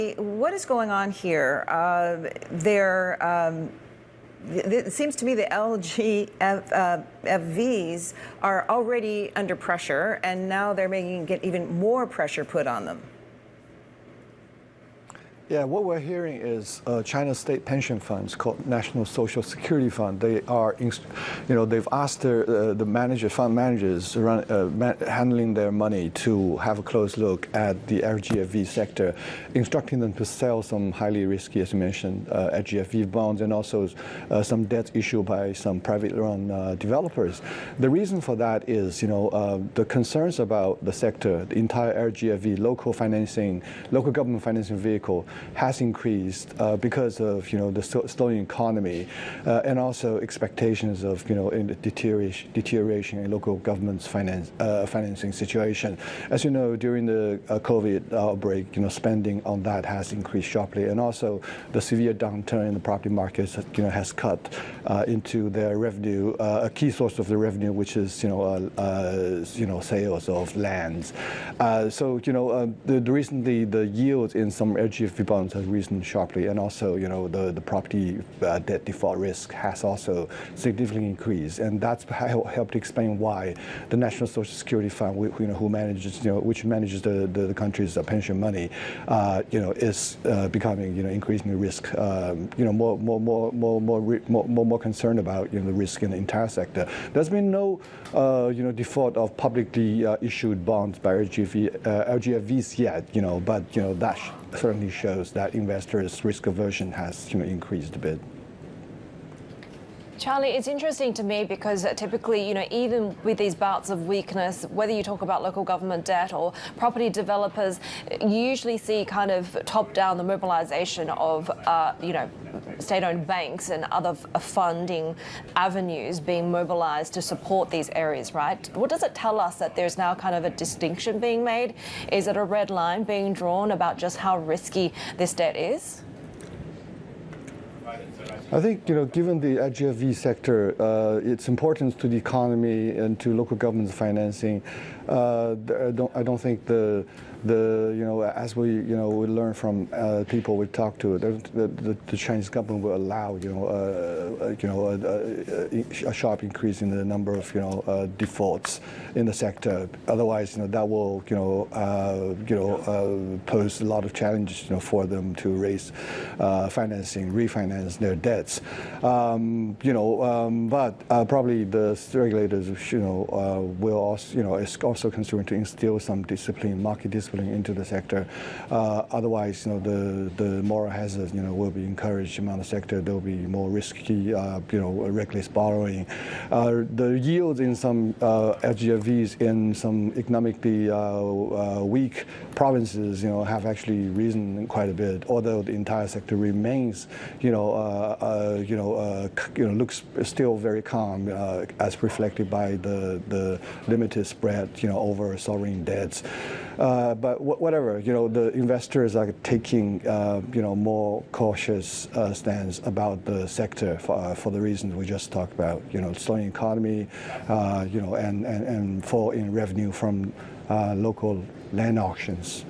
What is going on here? It seems to me the LGFVs are already under pressure, and now they're get even more pressure put on them. Yeah, what we're hearing is China's state pension funds called National Social Security Fund. They are, they've asked the fund managers handling their money to have a close look at the LGFV sector, instructing them to sell some highly risky, as you mentioned, LGFV bonds and also some debt issued by some private-run developers. The reason for that is, the concerns about the sector, the entire LGFV local government financing vehicle has increased because of the slowing economy and also expectations of deterioration in local government's financing situation. As you know, during the COVID outbreak, spending on that has increased sharply, and also the severe downturn in the property markets has cut into their revenue, a key source of the revenue, which is sales of lands. Recently the yields in some LGFV bonds has risen sharply, and also the property debt default risk has also significantly increased, and that's helped explain why the National Social Security Fund, which manages the country's pension money, is becoming increasingly more concerned about the risk in the entire sector. There's been no default of publicly issued bonds by LGFVs yet, but that certainly shows that investors' risk aversion has increased a bit. Charlie, it's interesting to me because typically, even with these bouts of weakness, whether you talk about local government debt or property developers, you usually see kind of top-down the mobilization of, state-owned banks and other funding avenues being mobilized to support these areas, right? What does it tell us that there's now kind of a distinction being made? Is it a red line being drawn about just how risky this debt is? I think, given the LGFV sector, its importance to the economy and to local government's financing, I don't think as we learn from people we talk to, the Chinese government will allow a sharp increase in the number of defaults in the sector. Otherwise, that will pose a lot of challenges for them to raise refinance their debts. But probably the regulators will also is also concerned to instill some market discipline into the sector. Otherwise, the moral hazards, will be encouraged among the sector. There will be more risky, reckless borrowing. The yields in some LGFVs in some economically weak provinces, have actually risen quite a bit. Although the entire sector remains, looks still very calm, as reflected by the limited spread, over sovereign debts. But whatever, the investors are taking, more cautious stance about the sector for the reasons we just talked about. Slowing economy, and fall in revenue from local land auctions.